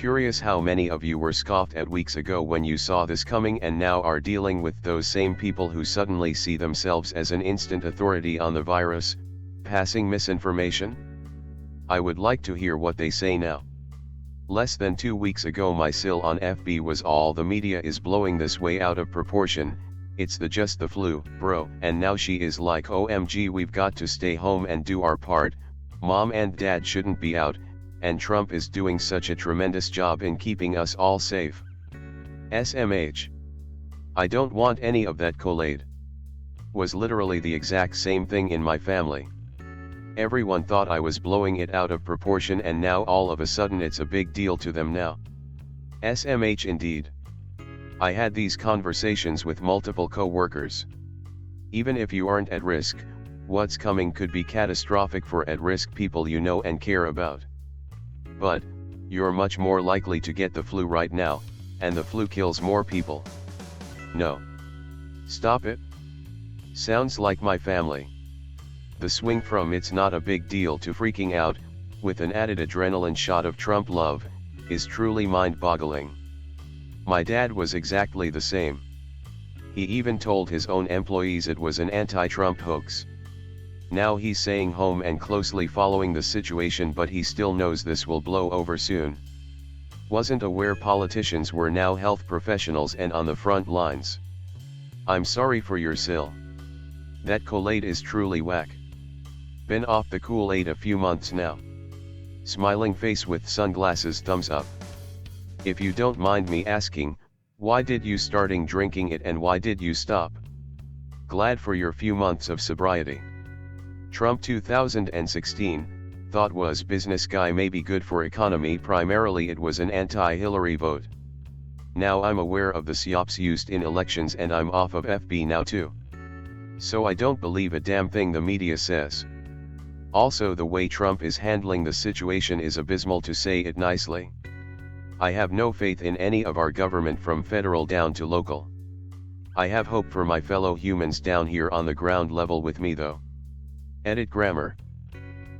curious how many of you were scoffed at weeks ago when you saw this coming and now are dealing with those same people who suddenly see themselves as an instant authority on the virus, passing misinformation? I would like to hear what they say now. Less than 2 weeks ago my sil on FB was all the media is blowing this way out of proportion, it's just the flu, bro, and now she is like OMG we've got to stay home and do our part, mom and dad shouldn't be out, and Trump is doing such a tremendous job in keeping us all safe. SMH. I don't want any of that Kool-Aid. Was literally the exact same thing in my family. Everyone thought I was blowing it out of proportion and now all of a sudden it's a big deal to them now. SMH indeed. I had these conversations with multiple co-workers. Even if you aren't at risk, what's coming could be catastrophic for at-risk people you know and care about. But, you're much more likely to get the flu right now, and the flu kills more people. No. Stop it. Sounds like my family. The swing from it's not a big deal to freaking out, with an added adrenaline shot of Trump love, is truly mind-boggling. My dad was exactly the same. He even told his own employees it was an anti-Trump hoax. Now he's staying home and closely following the situation, but he still knows this will blow over soon. Wasn't aware politicians were now health professionals and on the front lines. I'm sorry for your sil. That Kool-Aid is truly whack. Been off the Kool-Aid a few months now. Smiling face with sunglasses, thumbs up. If you don't mind me asking, why did you starting drinking it and why did you stop? Glad for your few months of sobriety. Trump 2016, thought was business guy maybe good for economy, primarily it was an anti-Hillary vote. Now I'm aware of the psyops used in elections and I'm off of FB now too. So I don't believe a damn thing the media says. Also the way Trump is handling the situation is abysmal to say it nicely. I have no faith in any of our government from federal down to local. I have hope for my fellow humans down here on the ground level with me though. Edit grammar.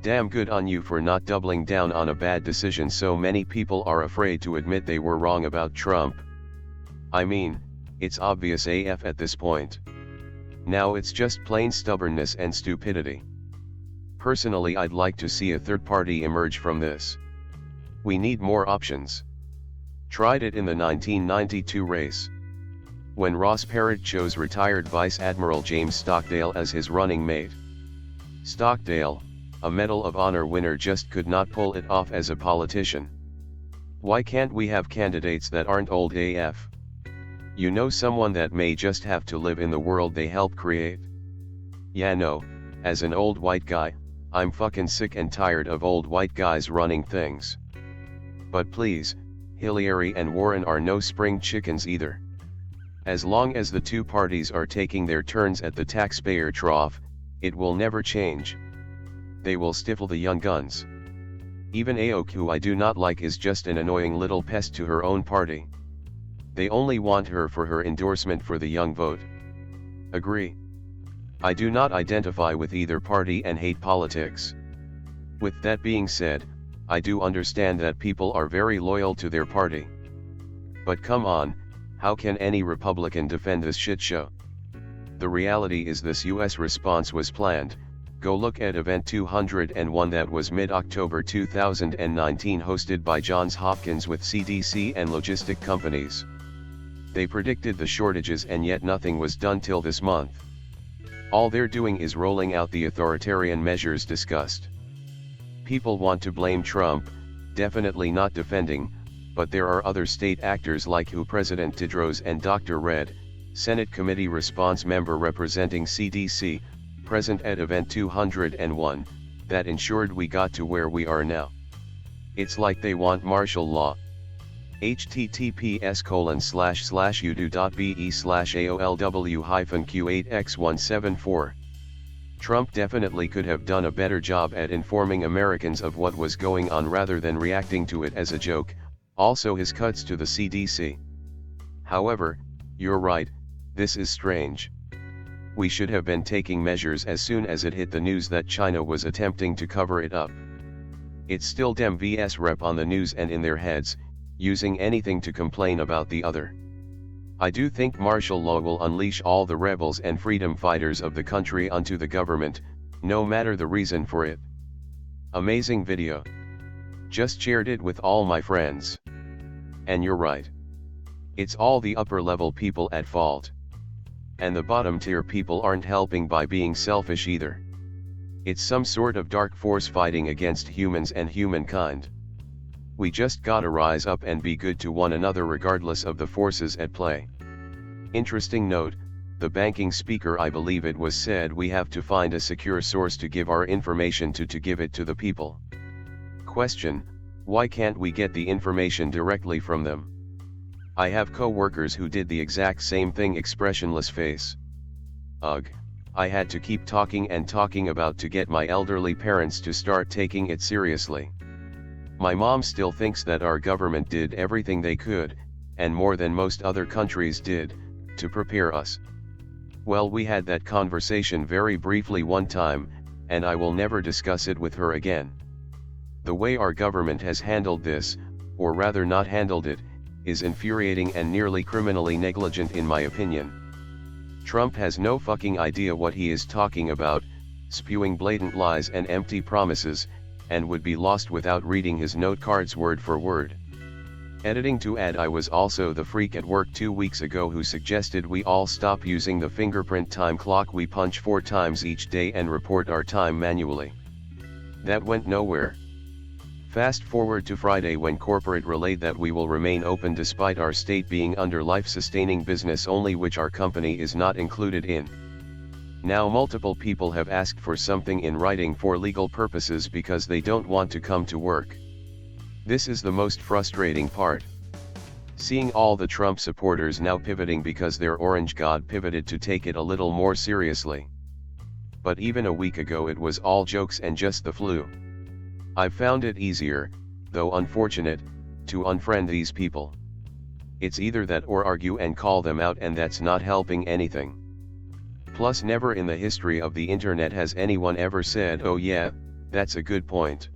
Damn good on you for not doubling down on a bad decision so many people are afraid to admit they were wrong about Trump. I mean, it's obvious AF at this point. Now it's just plain stubbornness and stupidity. Personally, I'd like to see a third party emerge from this. We need more options. Tried it in the 1992 race. When Ross Perot chose retired Vice Admiral James Stockdale as his running mate. Stockdale, a Medal of Honor winner, just could not pull it off as a politician. Why can't we have candidates that aren't old AF? You know, someone that may just have to live in the world they help create? Yeah, no, as an old white guy, I'm fucking sick and tired of old white guys running things. But please, Hillary and Warren are no spring chickens either. As long as the two parties are taking their turns at the taxpayer trough, it will never change. They will stifle the young guns. Even AOC, who I do not like, is just an annoying little pest to her own party. They only want her for her endorsement for the young vote. Agree. I do not identify with either party and hate politics. With that being said, I do understand that people are very loyal to their party. But come on, how can any Republican defend this shit show? The reality is this US response was planned. Go look at Event 201 that was mid-October 2019, hosted by Johns Hopkins with CDC and logistic companies. They predicted the shortages and yet nothing was done till this month. All they're doing is rolling out the authoritarian measures discussed. People want to blame Trump, definitely not defending, but there are other state actors like WHO President Tedros and Dr. Red, Senate Committee Response Member representing CDC, present at Event 201, that ensured we got to where we are now. It's like they want martial law. https://udo.be/AOLW-Q8x174. Trump definitely could have done a better job at informing Americans of what was going on rather than reacting to it as a joke, also his cuts to the CDC. However, you're right, this is strange. We should have been taking measures as soon as it hit the news that China was attempting to cover it up. It's still dem vs rep on the news and in their heads, using anything to complain about the other. I do think martial law will unleash all the rebels and freedom fighters of the country onto the government, no matter the reason for it. Amazing video. Just shared it with all my friends. And you're right. It's all the upper level people at fault. And the bottom tier people aren't helping by being selfish either. It's some sort of dark force fighting against humans and humankind. We just gotta rise up and be good to one another regardless of the forces at play. Interesting note, the banking speaker, I believe it was, said we have to find a secure source to give our information to give it to the people. Question: why can't we get the information directly from them? I have coworkers who did the exact same thing, expressionless face. Ugh, I had to keep talking and talking about to get my elderly parents to start taking it seriously. My mom still thinks that our government did everything they could, and more than most other countries did, to prepare us. Well, we had that conversation very briefly one time, and I will never discuss it with her again. The way our government has handled this, or rather not handled it, is infuriating and nearly criminally negligent in my opinion. Trump has no fucking idea what he is talking about, spewing blatant lies and empty promises, and would be lost without reading his note cards word for word. Editing to add, I was also the freak at work 2 weeks ago who suggested we all stop using the fingerprint time clock we punch 4 times each day and report our time manually. That went nowhere. Fast forward to Friday when corporate relayed that we will remain open despite our state being under life-sustaining business only, which our company is not included in. Now multiple people have asked for something in writing for legal purposes because they don't want to come to work. This is the most frustrating part. Seeing all the Trump supporters now pivoting because their orange god pivoted to take it a little more seriously. But even a week ago it was all jokes and just the flu. I've found it easier, though unfortunate, to unfriend these people. It's either that or argue and call them out, and that's not helping anything. Plus, never in the history of the internet has anyone ever said, "Oh yeah, that's a good point."